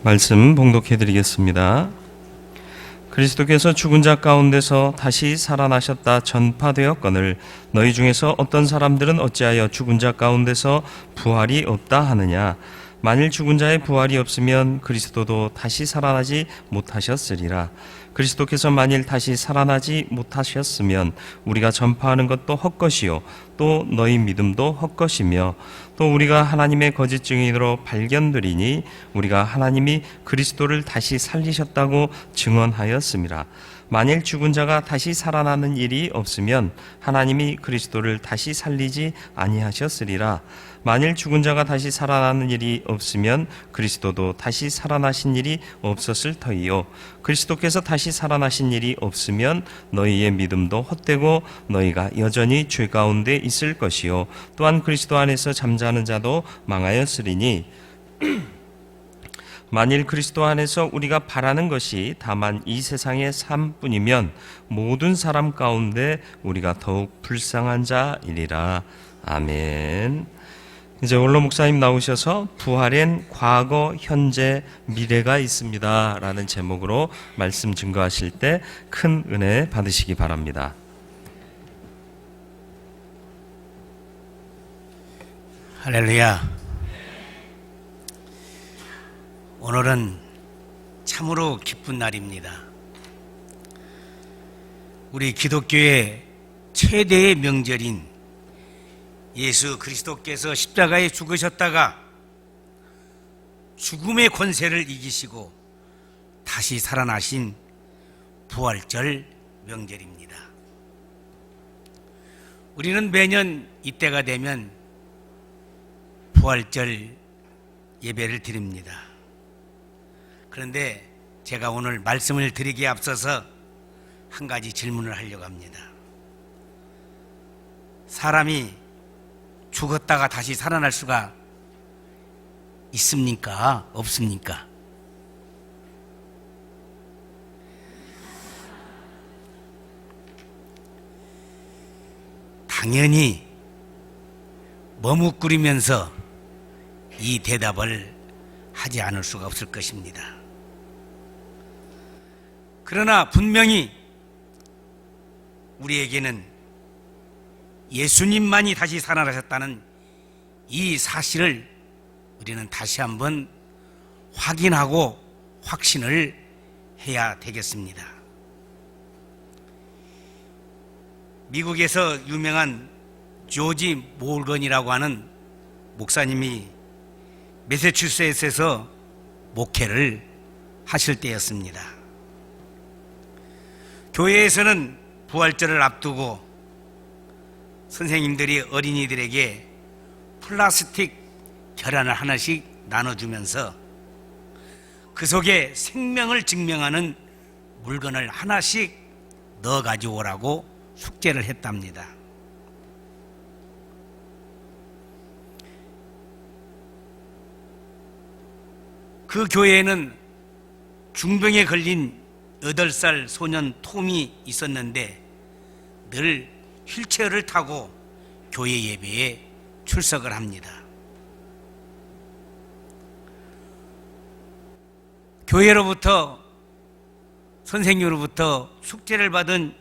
말씀 봉독해 드리겠습니다. 그리스도께서 죽은 자 가운데서 다시 살아나셨다 전파되었거늘 너희 중에서 어떤 사람들은 어찌하여 죽은 자 가운데서 부활이 없다 하느냐. 만일 죽은 자의 부활이 없으면 그리스도도 다시 살아나지 못하셨으리라. 그리스도께서 만일 다시 살아나지 못하셨으면 우리가 전파하는 것도 헛것이요 또 너희 믿음도 헛것이며 또 우리가 하나님의 거짓 증인으로 발견되리니 우리가 하나님이 그리스도를 다시 살리셨다고 증언하였음이라. 만일 죽은 자가 다시 살아나는 일이 없으면 하나님이 그리스도를 다시 살리지 아니하셨으리라. 만일 죽은 자가 다시 살아나는 일이 없으면 그리스도도 다시 살아나신 일이 없었을 터이요 그리스도께서 다시 살아나신 일이 없으면 너희의 믿음도 헛되고 너희가 여전히 죄 가운데 있을 것이요 또한 그리스도 안에서 잠자는 자도 망하였으리니 만일 그리스도 안에서 우리가 바라는 것이 다만 이 세상의 삶뿐이면 모든 사람 가운데 우리가 더욱 불쌍한 자이리라. 아멘. 이제 원로 목사님 나오셔서 부활엔 과거, 현재, 미래가 있습니다 라는 제목으로 말씀 증거하실 때 큰 은혜 받으시기 바랍니다. 할렐루야. 오늘은 참으로 기쁜 날입니다. 우리 기독교의 최대의 명절인 예수 그리스도께서 십자가에 죽으셨다가 죽음의 권세를 이기시고 다시 살아나신 부활절 명절입니다. 우리는 매년 이때가 되면 부활절 예배를 드립니다. 그런데 제가 오늘 말씀을 드리기에 앞서서 한 가지 질문을 하려고 합니다. 사람이 죽었다가 다시 살아날 수가 있습니까? 없습니까? 당연히 머뭇거리면서 이 대답을 하지 않을 수가 없을 것입니다. 그러나 분명히 우리에게는 예수님만이 다시 살아나셨다는 이 사실을 우리는 다시 한번 확인하고 확신을 해야 되겠습니다. 미국에서 유명한 조지 몰건이라고 하는 목사님이 매사추세츠에서 목회를 하실 때였습니다. 교회에서는 부활절을 앞두고 선생님들이 어린이들에게 플라스틱 계란을 하나씩 나눠주면서 그 속에 생명을 증명하는 물건을 하나씩 넣어 가져오라고 숙제를 했답니다. 그 교회에는 중병에 걸린 8살 소년 톰이 있었는데 늘 휠체어를 타고 교회 예배에 출석을 합니다. 교회로부터 선생님으로부터 숙제를 받은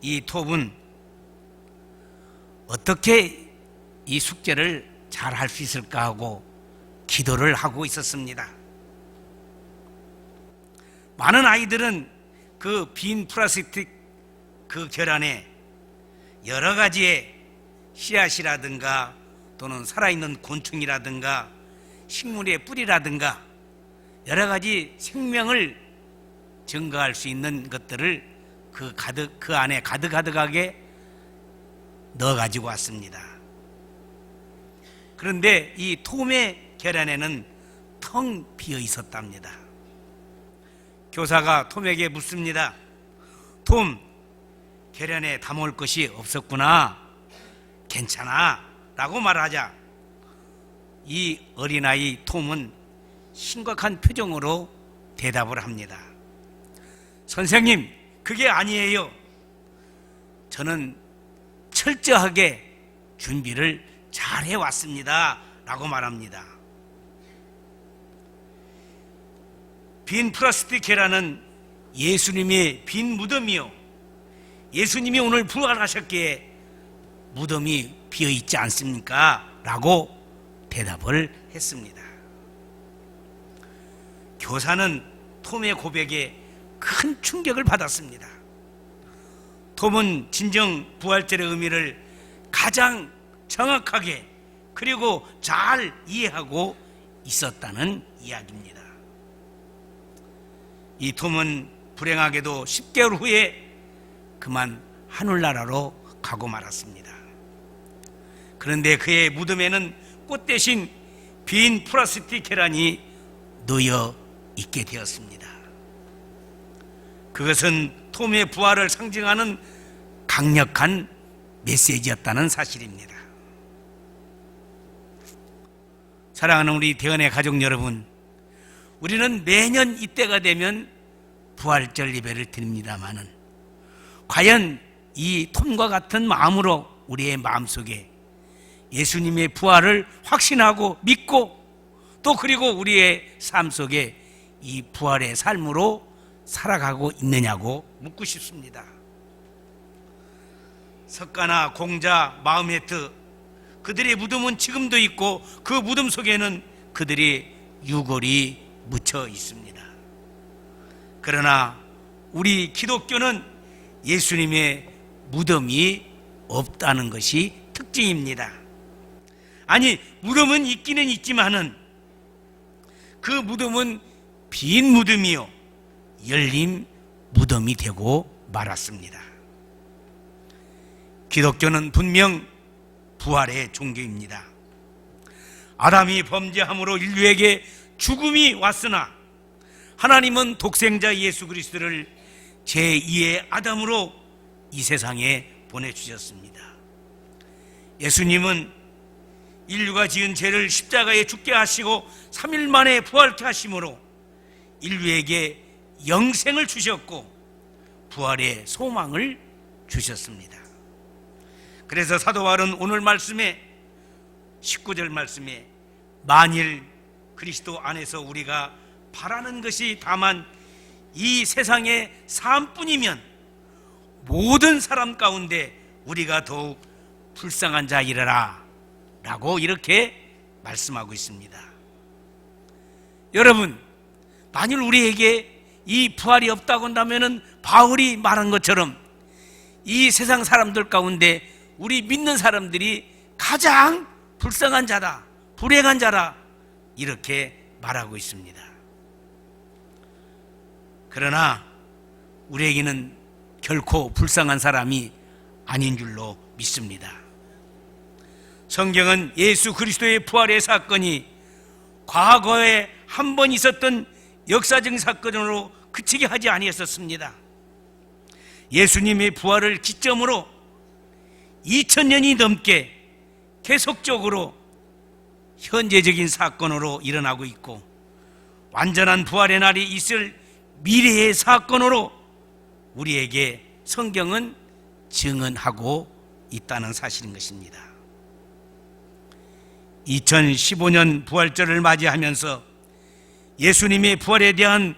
이 톰은 어떻게 이 숙제를 잘 할 수 있을까 하고 기도를 하고 있었습니다. 많은 아이들은 그 빈 플라스틱 그 계란에 여러 가지의 씨앗이라든가 또는 살아있는 곤충이라든가 식물의 뿌리라든가 여러 가지 생명을 증거할 수 있는 것들을 그 안에 가득하게 넣어 가지고 왔습니다. 그런데 이 톰의 계란에는 텅 비어 있었답니다. 교사가 톰에게 묻습니다. 톰, 계란에 담을 것이 없었구나. 괜찮아 라고 말하자 이 어린아이 톰은 심각한 표정으로 대답을 합니다. 선생님, 그게 아니에요. 저는 철저하게 준비를 잘 해왔습니다 라고 말합니다. 빈 플라스틱 계란은 예수님의 빈 무덤이요, 예수님이 오늘 부활하셨기에 무덤이 비어있지 않습니까? 라고 대답을 했습니다. 교사는 톰의 고백에 큰 충격을 받았습니다. 톰은 진정 부활절의 의미를 가장 정확하게 그리고 잘 이해하고 있었다는 이야기입니다. 이 톰은 불행하게도 10개월 후에 그만 하늘나라로 가고 말았습니다. 그런데 그의 무덤에는 꽃 대신 빈 플라스틱 계란이 놓여 있게 되었습니다. 그것은 톰의 부활을 상징하는 강력한 메시지였다는 사실입니다. 사랑하는 우리 대언의 가족 여러분, 우리는 매년 이때가 되면 부활절 예배를 드립니다마는 과연 이 톰과 같은 마음으로 우리의 마음속에 예수님의 부활을 확신하고 믿고 또 그리고 우리의 삶 속에 이 부활의 삶으로 살아가고 있느냐고 묻고 싶습니다. 석가나 공자, 마음헤트, 그들의 무덤은 지금도 있고 그 무덤 속에는 그들의 유골이 묻혀 있습니다. 그러나 우리 기독교는 예수님의 무덤이 없다는 것이 특징입니다. 아니, 무덤은 있기는 있지만은 그 무덤은 빈 무덤이요, 열린 무덤이 되고 말았습니다. 기독교는 분명 부활의 종교입니다. 아담이 범죄함으로 인류에게 죽음이 왔으나 하나님은 독생자 예수 그리스도를 제2의 아담으로 이 세상에 보내주셨습니다. 예수님은 인류가 지은 죄를 십자가에 죽게 하시고 3일 만에 부활케 하심으로 인류에게 영생을 주셨고 부활의 소망을 주셨습니다. 그래서 사도 바울은 오늘 말씀에 19절 말씀에 만일 그리스도 안에서 우리가 바라는 것이 다만 이 세상의 삶뿐이면 모든 사람 가운데 우리가 더욱 불쌍한 자이라라 라고 이렇게 말씀하고 있습니다. 여러분, 만일 우리에게 이 부활이 없다고 한다면 바울이 말한 것처럼 이 세상 사람들 가운데 우리 믿는 사람들이 가장 불쌍한 자다, 불행한 자다 이렇게 말하고 있습니다. 그러나 우리에게는 결코 불쌍한 사람이 아닌 줄로 믿습니다. 성경은 예수 그리스도의 부활의 사건이 과거에 한 번 있었던 역사적 사건으로 그치게 하지 아니었습니다. 예수님의 부활을 기점으로 2000년이 넘게 계속적으로 현재적인 사건으로 일어나고 있고 완전한 부활의 날이 있을 미래의 사건으로 우리에게 성경은 증언하고 있다는 사실인 것입니다. 2015년 부활절을 맞이하면서 예수님의 부활에 대한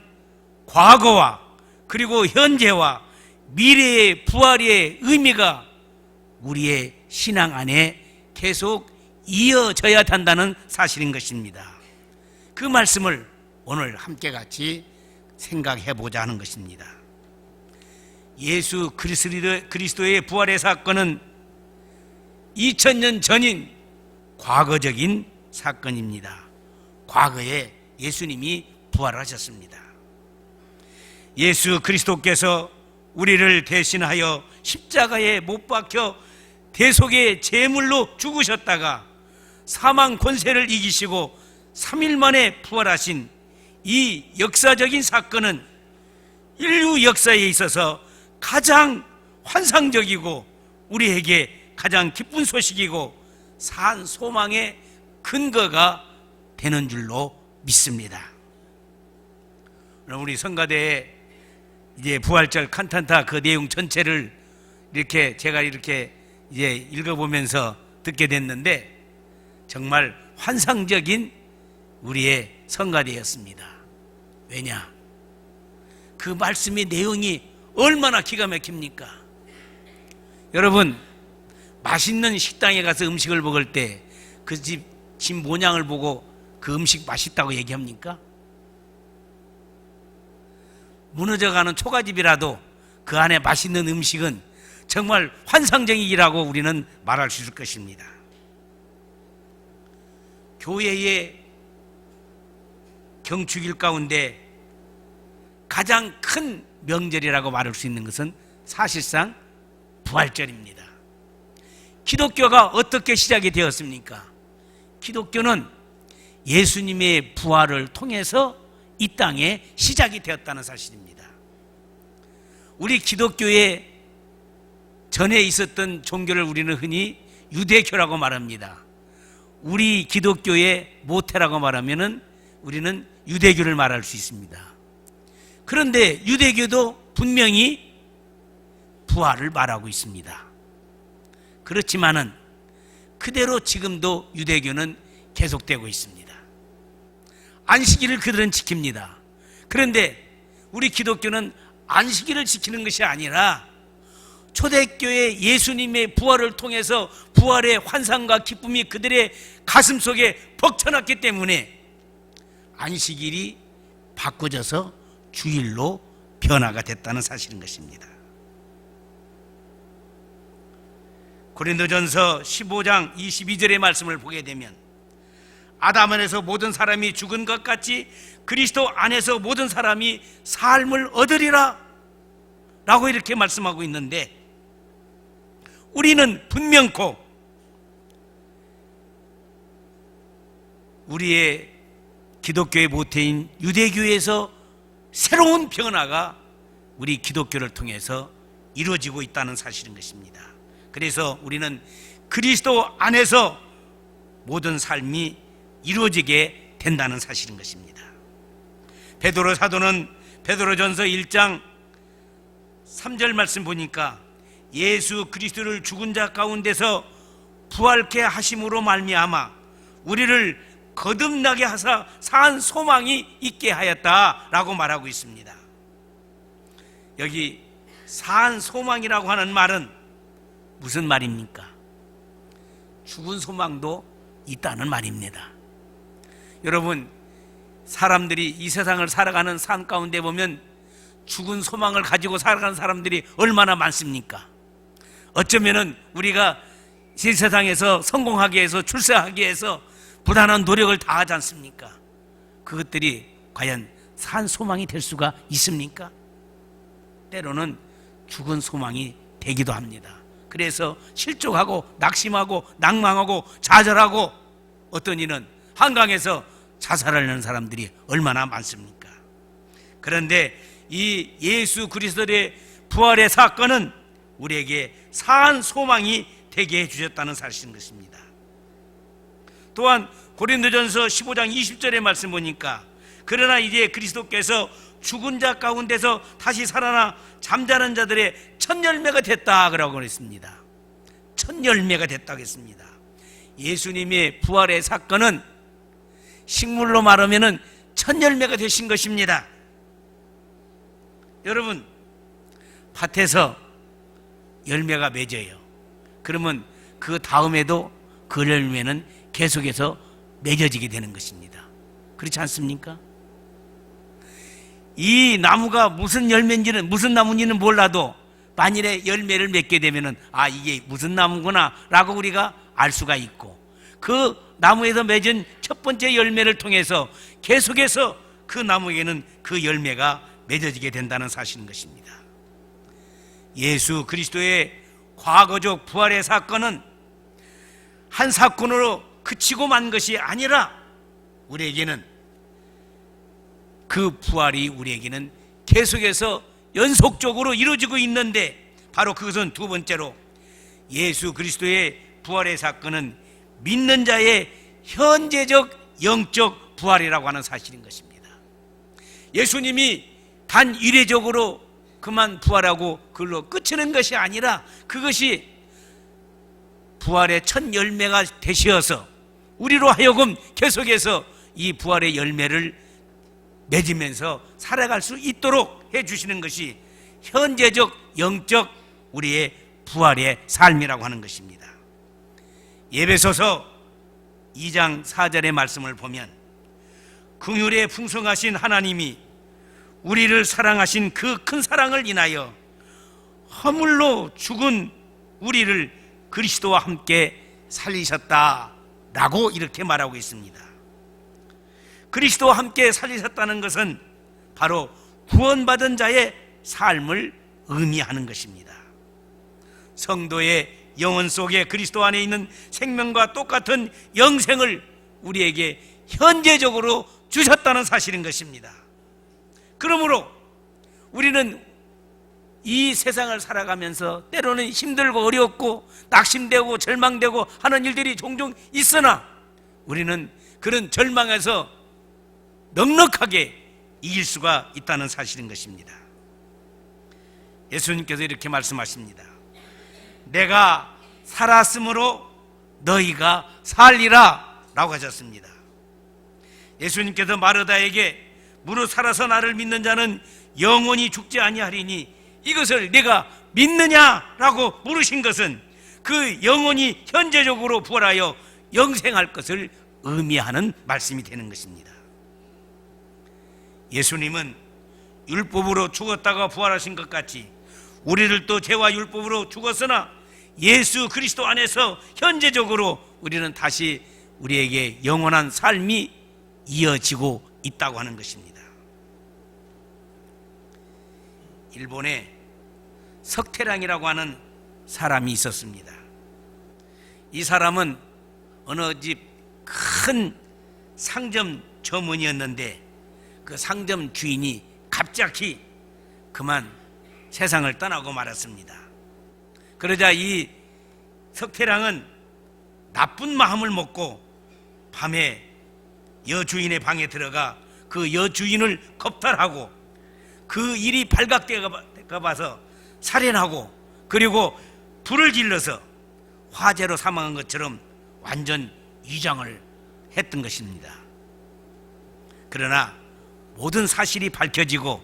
과거와 그리고 현재와 미래의 부활의 의미가 우리의 신앙 안에 계속 이어져야 한다는 사실인 것입니다. 그 말씀을 오늘 함께 같이 생각해 보자 하는 것입니다. 예수 그리스도의 부활의 사건은 2000년 전인 과거적인 사건입니다. 과거에 예수님이 부활하셨습니다. 예수 그리스도께서 우리를 대신하여 십자가에 못 박혀 대속의 제물로 죽으셨다가 사망 권세를 이기시고 3일 만에 부활하신 이 역사적인 사건은 인류 역사에 있어서 가장 환상적이고 우리에게 가장 기쁜 소식이고 산 소망의 근거가 되는 줄로 믿습니다. 우리 성가대에 이제 부활절 칸탄타 그 내용 전체를 이렇게 제가 이렇게 이제 읽어보면서 듣게 됐는데 정말 환상적인 우리의 성가대였습니다. 왜냐? 그 말씀의 내용이 얼마나 기가 막힙니까? 여러분, 맛있는 식당에 가서 음식을 먹을 때 그 집 모양을 보고 그 음식 맛있다고 얘기합니까? 무너져가는 초가집이라도 그 안에 맛있는 음식은 정말 환상적이라고 우리는 말할 수 있을 것입니다. 교회의 경축일 가운데 가장 큰 명절이라고 말할 수 있는 것은 사실상 부활절입니다. 기독교가 어떻게 시작이 되었습니까? 기독교는 예수님의 부활을 통해서 이 땅에 시작이 되었다는 사실입니다. 우리 기독교의 전에 있었던 종교를 우리는 흔히 유대교라고 말합니다. 우리 기독교의 모태라고 말하면은 우리는 유대교를 말할 수 있습니다. 그런데 유대교도 분명히 부활을 말하고 있습니다. 그렇지만은 그대로 지금도 유대교는 계속되고 있습니다. 안식일을 그들은 지킵니다. 그런데 우리 기독교는 안식일을 지키는 것이 아니라 초대교회 예수님의 부활을 통해서 부활의 환상과 기쁨이 그들의 가슴 속에 벅차났기 때문에 안식일이 바꿔져서 주일로 변화가 됐다는 사실인 것입니다. 고린도전서 15장 22절의 말씀을 보게 되면 아담 안에서 모든 사람이 죽은 것 같이 그리스도 안에서 모든 사람이 삶을 얻으리라 라고 이렇게 말씀하고 있는데, 우리는 분명코 우리의 기독교의 모태인 유대교에서 새로운 변화가 우리 기독교를 통해서 이루어지고 있다는 사실인 것입니다. 그래서 우리는 그리스도 안에서 모든 삶이 이루어지게 된다는 사실인 것입니다. 베드로 사도는 베드로전서 1장 3절 말씀 보니까 예수 그리스도를 죽은 자 가운데서 부활케 하심으로 말미암아 우리를 거듭나게 하사 산 소망이 있게 하였다라고 말하고 있습니다. 여기 산 소망이라고 하는 말은 무슨 말입니까? 죽은 소망도 있다는 말입니다. 여러분, 사람들이 이 세상을 살아가는 삶 가운데 보면 죽은 소망을 가지고 살아가는 사람들이 얼마나 많습니까? 어쩌면은 우리가 이 세상에서 성공하기 위해서, 출세하기 위해서 부단한 노력을 다하지 않습니까? 그것들이 과연 산 소망이 될 수가 있습니까? 때로는 죽은 소망이 되기도 합니다. 그래서 실족하고 낙심하고 낭망하고 좌절하고 어떤 이는 한강에서 자살하려는 사람들이 얼마나 많습니까? 그런데 이 예수 그리스도의 부활의 사건은 우리에게 산 소망이 되게 해주셨다는 사실인 것입니다. 또한 고린도전서 15장 20절의 말씀 보니까 그러나 이제 그리스도께서 죽은 자 가운데서 다시 살아나 잠자는 자들의 첫 열매가 됐다 그러고 그랬습니다. 첫 열매가 됐다고 했습니다. 예수님의 부활의 사건은 식물로 말하면 첫 열매가 되신 것입니다. 여러분, 밭에서 열매가 맺어요. 그러면 그 다음에도 그 열매는 계속해서 맺어지게 되는 것입니다. 그렇지 않습니까? 이 나무가 무슨 열매인지는, 무슨 나무인지는 몰라도 만일에 열매를 맺게 되면은 아, 이게 무슨 나무구나 라고 우리가 알 수가 있고, 그 나무에서 맺은 첫 번째 열매를 통해서 계속해서 그 나무에게는 그 열매가 맺어지게 된다는 사실인 것입니다. 예수 그리스도의 과거적 부활의 사건은 한 사건으로 그치고 만 것이 아니라 우리에게는 그 부활이 우리에게는 계속해서 연속적으로 이루어지고 있는데, 바로 그것은 두 번째로 예수 그리스도의 부활의 사건은 믿는 자의 현재적 영적 부활이라고 하는 사실인 것입니다. 예수님이 단 이례적으로 그만 부활하고 그걸로 끝이는 것이 아니라 그것이 부활의 첫 열매가 되시어서 우리로 하여금 계속해서 이 부활의 열매를 맺으면서 살아갈 수 있도록 해주시는 것이 현재적 영적 우리의 부활의 삶이라고 하는 것입니다. 에베소서 2장 4절의 말씀을 보면 긍휼에 풍성하신 하나님이 우리를 사랑하신 그 큰 사랑을 인하여 허물로 죽은 우리를 그리스도와 함께 살리셨다라고 이렇게 말하고 있습니다. 그리스도와 함께 살리셨다는 것은 바로 구원받은 자의 삶을 의미하는 것입니다. 성도의 영혼 속에 그리스도 안에 있는 생명과 똑같은 영생을 우리에게 현재적으로 주셨다는 사실인 것입니다. 그러므로 우리는 이 세상을 살아가면서 때로는 힘들고 어렵고 낙심되고 절망되고 하는 일들이 종종 있으나 우리는 그런 절망에서 넉넉하게 이길 수가 있다는 사실인 것입니다. 예수님께서 이렇게 말씀하십니다. 내가 살았으므로 너희가 살리라 라고 하셨습니다. 예수님께서 마르다에게 무릇 살아서 나를 믿는 자는 영원히 죽지 아니하리니 이것을 네가 믿느냐라고 물으신 것은 그 영혼이 현재적으로 부활하여 영생할 것을 의미하는 말씀이 되는 것입니다. 예수님은 율법으로 죽었다가 부활하신 것 같이 우리를 또 죄와 율법으로 죽었으나 예수 그리스도 안에서 현재적으로 우리는 다시 우리에게 영원한 삶이 이어지고 있다고 하는 것입니다. 일본에 석태량이라고 하는 사람이 있었습니다. 이 사람은 어느 집 큰 상점 점원이었는데 그 상점 주인이 갑자기 그만 세상을 떠나고 말았습니다. 그러자 이 석태량은 나쁜 마음을 먹고 밤에 여주인의 방에 들어가 그 여주인을 겁탈하고 그 일이 발각되어 봐서 살인하고 그리고 불을 질러서 화재로 사망한 것처럼 완전 위장을 했던 것입니다. 그러나 모든 사실이 밝혀지고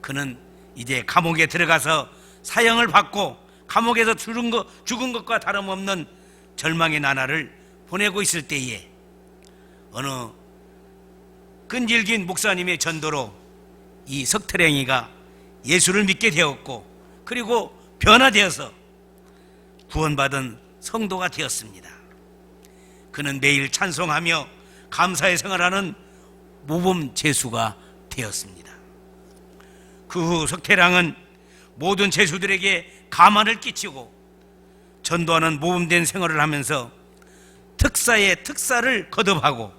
그는 이제 감옥에 들어가서 사형을 받고 감옥에서 죽은 것과 다름없는 절망의 나날을 보내고 있을 때에 어느 끈질긴 목사님의 전도로 이 석태랭이가 예수를 믿게 되었고 그리고 변화되어서 구원받은 성도가 되었습니다. 그는 매일 찬송하며 감사의 생활하는 모범 제수가 되었습니다. 그 후 석태량은 모든 제수들에게 가만을 끼치고 전도하는 모범된 생활을 하면서 특사에 특사를 거듭하고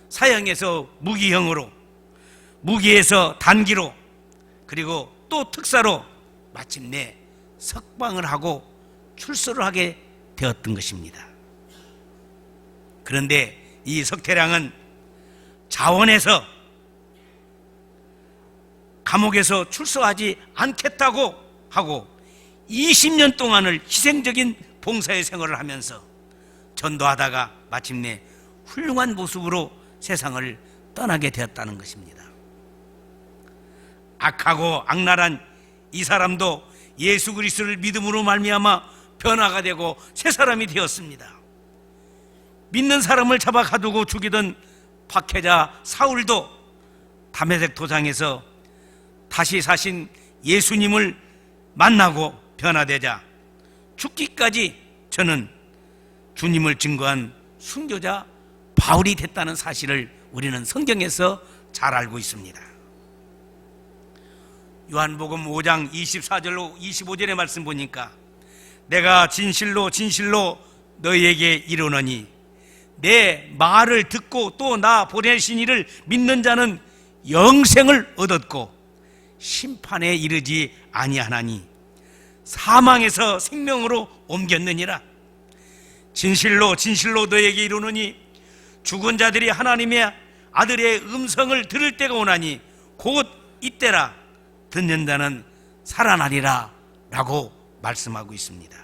사형에서 무기형으로, 무기에서 단기로, 그리고 또 특사로 마침내 석방을 하고 출소를 하게 되었던 것입니다. 그런데 이 석태량은 자원해서 감옥에서 출소하지 않겠다고 하고 20년 동안을 희생적인 봉사의 생활을 하면서 전도하다가 마침내 훌륭한 모습으로 세상을 떠나게 되었다는 것입니다. 악하고 악랄한 이 사람도 예수 그리스도를 믿음으로 말미암아 변화가 되고 새 사람이 되었습니다. 믿는 사람을 잡아 가두고 죽이던 박해자 사울도 다메섹 도상에서 다시 사신 예수님을 만나고 변화되자 죽기까지 저는 주님을 증거한 순교자 바울이 됐다는 사실을 우리는 성경에서 잘 알고 있습니다. 요한복음 5장 24절로 25절의 말씀 보니까 내가 진실로 진실로 너희에게 이르노니 내 말을 듣고 또 나 보내신 이를 믿는 자는 영생을 얻었고 심판에 이르지 아니하나니 사망에서 생명으로 옮겼느니라. 진실로 진실로 너희에게 이르노니 죽은 자들이 하나님의 아들의 음성을 들을 때가 오나니 곧 이때라. 듣는 자는 살아나리라 라고 말씀하고 있습니다.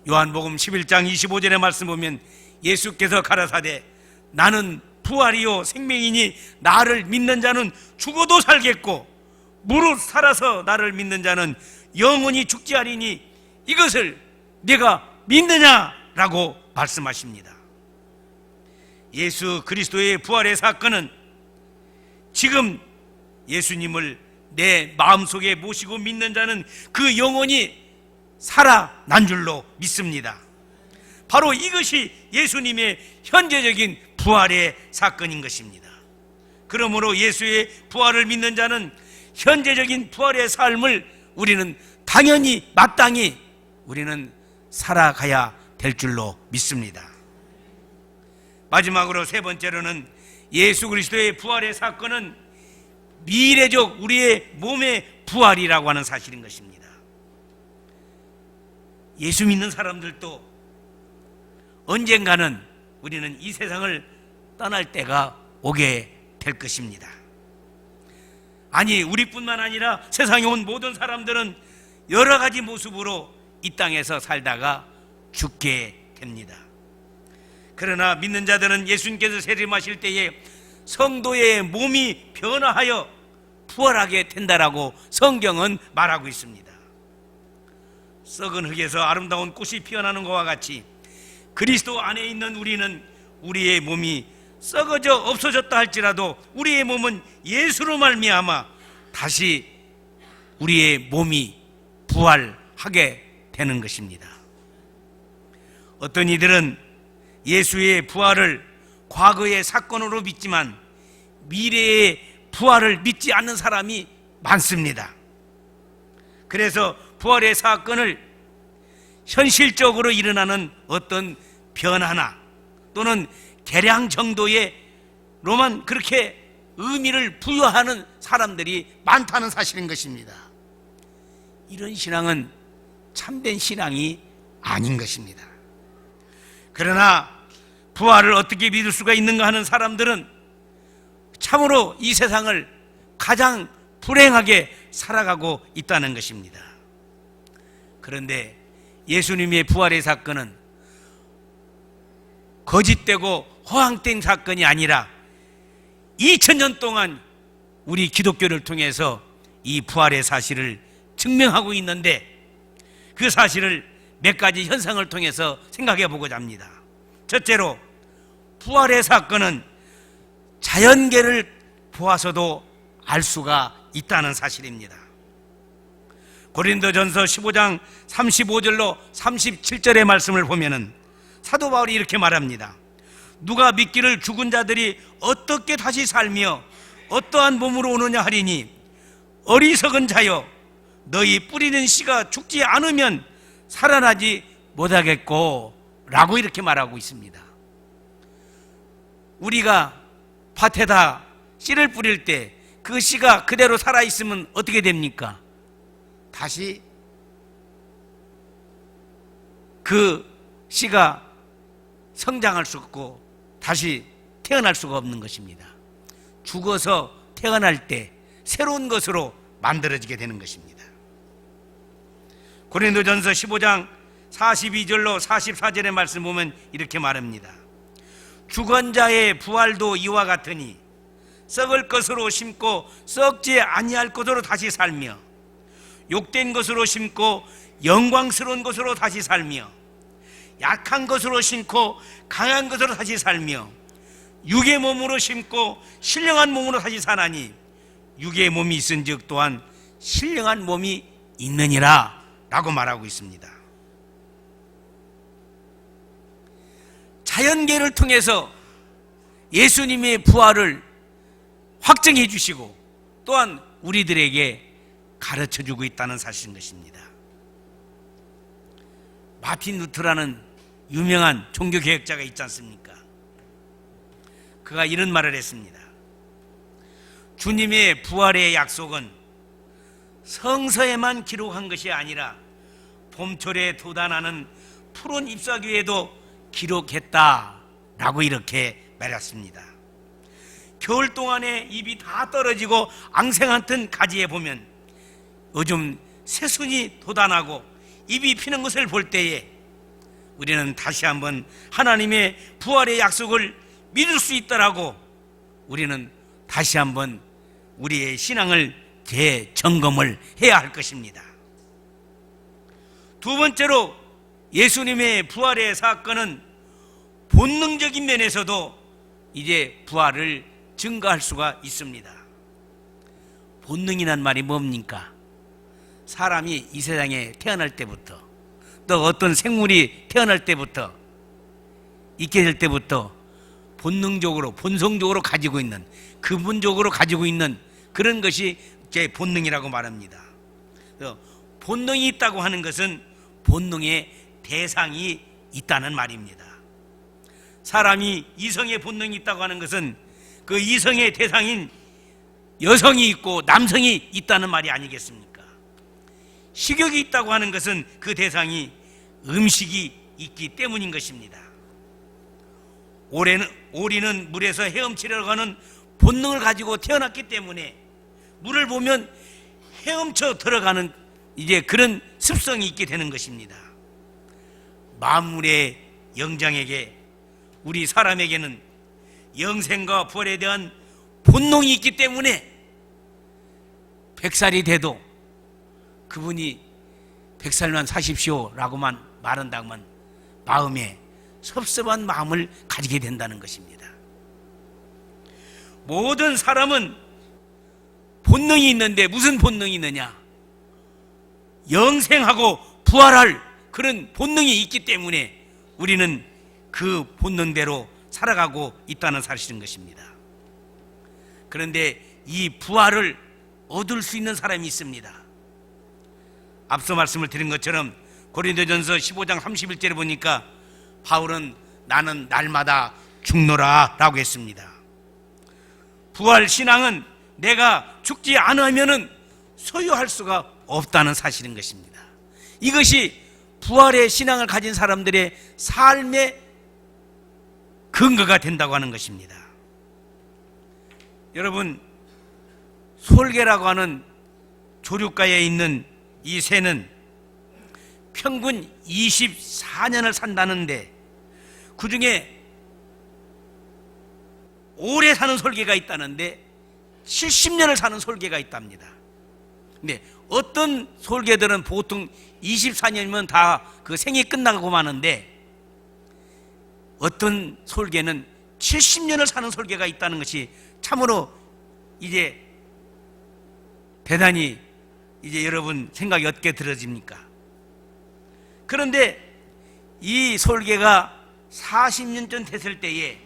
요한복음 11장 25절의 말씀 보면 예수께서 가라사대 나는 부활이요 생명이니 나를 믿는 자는 죽어도 살겠고 무릇 살아서 나를 믿는 자는 영원히 죽지 아니니 이것을 내가 믿느냐라고 말씀하십니다. 예수 그리스도의 부활의 사건은 지금 예수님을 내 마음속에 모시고 믿는 자는 그 영혼이 살아난 줄로 믿습니다. 바로 이것이 예수님의 현재적인 부활의 사건인 것입니다. 그러므로 예수의 부활을 믿는 자는 현재적인 부활의 삶을 우리는 당연히 마땅히 우리는 살아가야 될 줄로 믿습니다. 마지막으로 세 번째로는 예수 그리스도의 부활의 사건은 미래적 우리의 몸의 부활이라고 하는 사실인 것입니다. 예수 믿는 사람들도 언젠가는 우리는 이 세상을 떠날 때가 오게 될 것입니다. 아니, 우리뿐만 아니라 세상에 온 모든 사람들은 여러 가지 모습으로 이 땅에서 살다가 죽게 됩니다. 그러나 믿는 자들은 예수님께서 세례하실 때에 성도의 몸이 변화하여 부활하게 된다라고 성경은 말하고 있습니다. 썩은 흙에서 아름다운 꽃이 피어나는 것과 같이 그리스도 안에 있는 우리는 우리의 몸이 썩어져 없어졌다 할지라도 우리의 몸은 예수로 말미암아 다시 우리의 몸이 부활하게 되는 것입니다. 어떤 이들은 예수의 부활을 과거의 사건으로 믿지만 미래의 부활을 믿지 않는 사람이 많습니다. 그래서 부활의 사건을 현실적으로 일어나는 어떤 변화나 또는 계량 정도의로만 그렇게 의미를 부여하는 사람들이 많다는 사실인 것입니다. 이런 신앙은 참된 신앙이 아닌 것입니다. 그러나 부활을 어떻게 믿을 수가 있는가 하는 사람들은 참으로 이 세상을 가장 불행하게 살아가고 있다는 것입니다. 그런데 예수님의 부활의 사건은 거짓되고 허황된 사건이 아니라 2000년 동안 우리 기독교를 통해서 이 부활의 사실을 증명하고 있는데 그 사실을 몇 가지 현상을 통해서 생각해 보고자 합니다. 첫째로 부활의 사건은 자연계를 보아서도 알 수가 있다는 사실입니다. 고린도전서 15장 35절로 37절의 말씀을 보면은 사도 바울이 이렇게 말합니다. 누가 믿기를 죽은 자들이 어떻게 다시 살며 어떠한 몸으로 오느냐 하리니 어리석은 자여 너희 뿌리는 씨가 죽지 않으면 살아나지 못하겠고 라고 이렇게 말하고 있습니다. 우리가 밭에다 씨를 뿌릴 때 그 씨가 그대로 살아있으면 어떻게 됩니까? 다시 그 씨가 성장할 수 없고 다시 태어날 수가 없는 것입니다. 죽어서 태어날 때 새로운 것으로 만들어지게 되는 것입니다. 고린도전서 15장 42절로 44절의 말씀 보면 이렇게 말합니다. 죽은 자의 부활도 이와 같으니 썩을 것으로 심고 썩지 아니할 것으로 다시 살며 욕된 것으로 심고 영광스러운 것으로 다시 살며 약한 것으로 심고 강한 것으로 다시 살며 육의 몸으로 심고 신령한 몸으로 다시 사나니 육의 몸이 있은즉 또한 신령한 몸이 있느니라 라고 말하고 있습니다. 자연계를 통해서 예수님의 부활을 확증해 주시고 또한 우리들에게 가르쳐 주고 있다는 사실인 것입니다. 마틴 루터라는 유명한 종교개혁자가 있지 않습니까? 그가 이런 말을 했습니다. 주님의 부활의 약속은 성서에만 기록한 것이 아니라 봄철에 돋아나는 푸른 잎사귀에도 기록했다라고 이렇게 말했습니다. 겨울 동안에 잎이 다 떨어지고 앙생한튼 가지에 보면 요즘 새순이 돋아나고 잎이 피는 것을 볼 때에 우리는 다시 한번 하나님의 부활의 약속을 믿을 수 있더라고 우리는 다시 한번 우리의 신앙을 재점검을 해야 할 것입니다. 두 번째로 예수님의 부활의 사건은 본능적인 면에서도 이제 부활을 증거할 수가 있습니다. 본능이란 말이 뭡니까? 사람이 이 세상에 태어날 때부터 또 어떤 생물이 태어날 때부터 있게 될 때부터 본능적으로 본성적으로 가지고 있는 근본적으로 가지고 있는 그런 것이 제 본능이라고 말합니다. 그래서 본능이 있다고 하는 것은 본능의 대상이 있다는 말입니다. 사람이 이성의 본능이 있다고 하는 것은 그 이성의 대상인 여성이 있고 남성이 있다는 말이 아니겠습니까? 식욕이 있다고 하는 것은 그 대상이 음식이 있기 때문인 것입니다. 오리는 물에서 헤엄치려고 하는 본능을 가지고 태어났기 때문에 물을 보면 헤엄쳐 들어가는 이제 그런 습성이 있게 되는 것입니다. 만물의 영장에게 우리 사람에게는 영생과 부활에 대한 본능이 있기 때문에 100살이 돼도 그분이 100살만 사십시오 라고만 말한다면 마음에 섭섭한 마음을 가지게 된다는 것입니다. 모든 사람은 본능이 있는데 무슨 본능이 있느냐? 영생하고 부활할 그런 본능이 있기 때문에 우리는 그 본능대로 살아가고 있다는 사실인 것입니다. 그런데 이 부활을 얻을 수 있는 사람이 있습니다. 앞서 말씀을 드린 것처럼 고린도전서 15장 31절에 보니까 바울은 나는 날마다 죽노라 라고 했습니다. 부활 신앙은 내가 죽지 않으면 소유할 수가 없다는 사실인 것입니다. 이것이 부활의 신앙을 가진 사람들의 삶의 근거가 된다고 하는 것입니다. 여러분, 솔개라고 하는 조류가에 있는 이 새는 평균 24년을 산다는데 그 중에 오래 사는 솔개가 있다는데 70년을 사는 솔개가 있답니다. 근데 어떤 솔개들은 보통 24년이면 다 그 생이 끝나고 마는데 어떤 솔개는 70년을 사는 솔개가 있다는 것이 참으로 이제 대단히 이제 여러분 생각이 어떻게 들어집니까? 그런데 이 솔개가 40년쯤 됐을 때에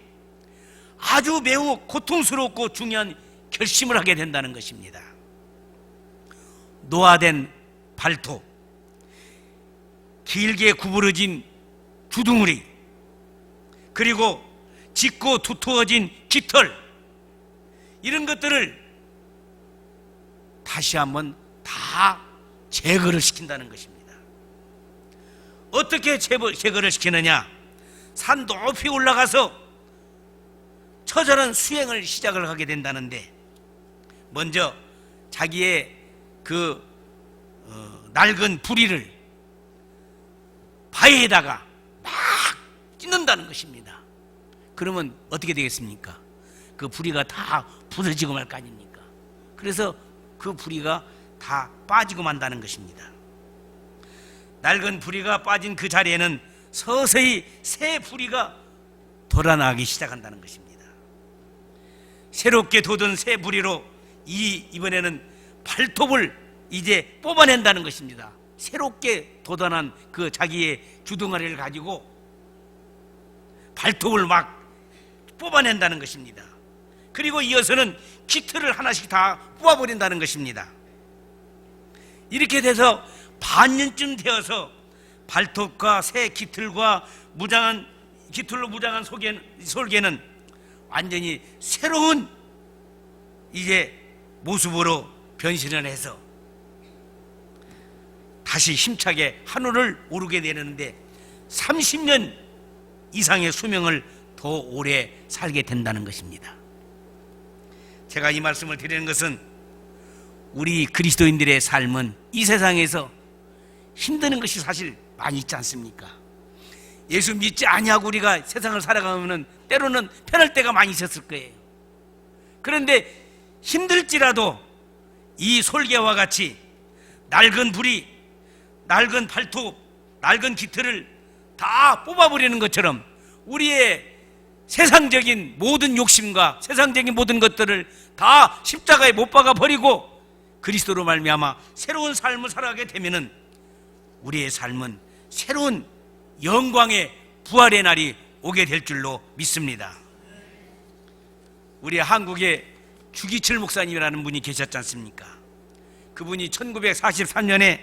아주 매우 고통스럽고 중요한 결심을 하게 된다는 것입니다. 노화된 발톱, 길게 구부러진 주둥으리, 그리고 짙고 두터워진 깃털, 이런 것들을 다시 한번 다 제거를 시킨다는 것입니다. 어떻게 제거를 시키느냐? 산 높이 올라가서 처절한 수행을 시작을 하게 된다는데 먼저 자기의 그 낡은 부리를 바위에다가 막 찢는다는 것입니다. 그러면 어떻게 되겠습니까? 그 부리가 다 부서지고 말 거 아닙니까? 그래서 그 부리가 다 빠지고 만다는 것입니다. 낡은 부리가 빠진 그 자리에는 서서히 새 부리가 돋아나기 시작한다는 것입니다. 새롭게 돋은 새 부리로 이번에는 발톱을 이제 뽑아낸다는 것입니다. 새롭게 돋아난 그 자기의 주둥아리를 가지고 발톱을 막 뽑아낸다는 것입니다. 그리고 이어서는 깃털을 하나씩 다 뽑아버린다는 것입니다. 이렇게 돼서 반년쯤 되어서 발톱과 새 깃털과 깃털로 무장한 솔개는 완전히 새로운 이제 모습으로 변신을 해서 다시 힘차게 하늘을 오르게 되는데 30년 이상의 수명을 더 오래 살게 된다는 것입니다. 제가 이 말씀을 드리는 것은 우리 그리스도인들의 삶은 이 세상에서 힘드는 것이 사실 많이 있지 않습니까? 예수 믿지 아니하고 우리가 세상을 살아가면 때로는 편할 때가 많이 있었을 거예요. 그런데 힘들지라도 이 솔개와 같이 낡은 부리, 낡은 발톱, 낡은 깃털을 다 뽑아버리는 것처럼 우리의 세상적인 모든 욕심과 세상적인 모든 것들을 다 십자가에 못 박아 버리고 그리스도로 말미암아 새로운 삶을 살아가게 되면은 우리의 삶은 새로운 영광의 부활의 날이 오게 될 줄로 믿습니다. 우리 한국에 주기철 목사님이라는 분이 계셨지 않습니까? 그분이 1943년에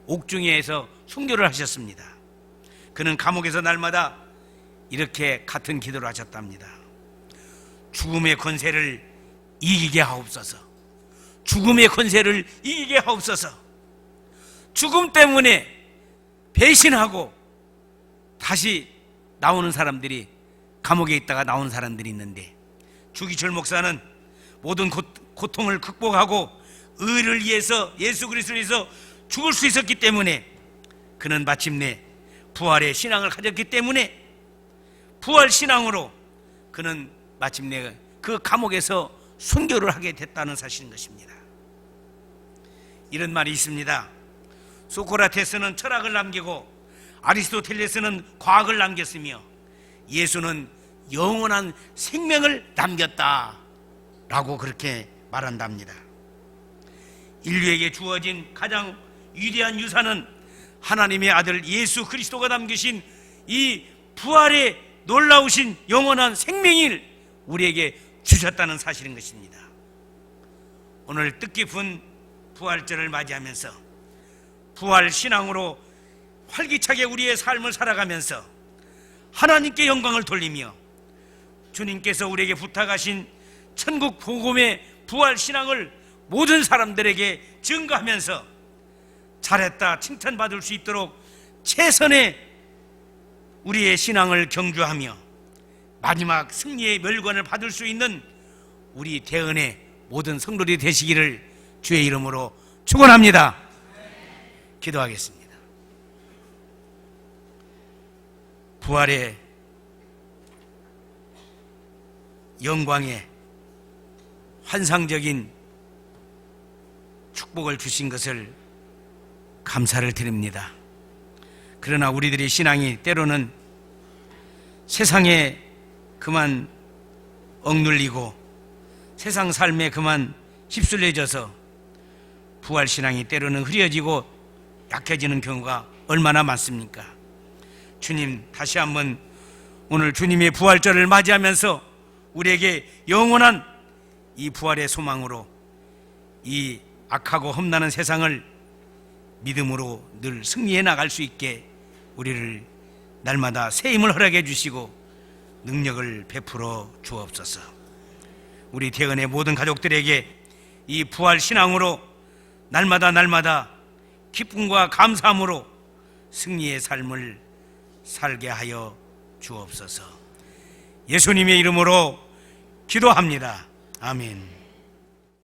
옥중에에서 순교를 하셨습니다. 그는 감옥에서 날마다 이렇게 같은 기도를 하셨답니다. 죽음의 권세를 이기게 하옵소서. 죽음의 권세를 이기게 하옵소서. 죽음 때문에 배신하고 다시 나오는 사람들이, 감옥에 있다가 나오는 사람들이 있는데, 주기철 목사는 모든 고통을 극복하고 의를 위해서, 예수 그리스도를 위해서 죽을 수 있었기 때문에, 그는 마침내 부활의 신앙을 가졌기 때문에 부활 신앙으로 그는 마침내 그 감옥에서 순교를 하게 됐다는 사실인 것입니다. 이런 말이 있습니다. 소크라테스는 철학을 남기고 아리스토텔레스는 과학을 남겼으며 예수는 영원한 생명을 남겼다라고 그렇게 말한답니다. 인류에게 주어진 가장 위대한 유산은 하나님의 아들 예수 그리스도가 남기신 이 부활의 놀라우신 영원한 생명을 우리에게 주셨다는 사실인 것입니다. 오늘 뜻깊은 부활절을 맞이하면서 부활 신앙으로 활기차게 우리의 삶을 살아가면서 하나님께 영광을 돌리며 주님께서 우리에게 부탁하신 천국 복음의 부활 신앙을 모든 사람들에게 증거하면서 잘했다 칭찬받을 수 있도록 최선의 우리의 신앙을 경주하며 마지막 승리의 멸관을 받을 수 있는 우리 대은의 모든 성도들이 되시기를 주의 이름으로 축원합니다. 기도하겠습니다. 부활의 영광의 환상적인 축복을 주신 것을 감사를 드립니다. 그러나 우리들의 신앙이 때로는 세상에 그만 억눌리고 세상 삶에 그만 휩쓸려져서 부활신앙이 때로는 흐려지고 약해지는 경우가 얼마나 많습니까? 주님, 다시 한번 오늘 주님의 부활절을 맞이하면서 우리에게 영원한 이 부활의 소망으로 이 악하고 험난한 세상을 믿음으로 늘 승리해 나갈 수 있게 우리를 날마다 새 힘을 허락해 주시고 능력을 베풀어 주옵소서. 우리 대은의 모든 가족들에게 이 부활 신앙으로 날마다 기쁨과 감사함으로 승리의 삶을 살게 하여 주옵소서. 예수님의 이름으로 기도합니다. 아멘.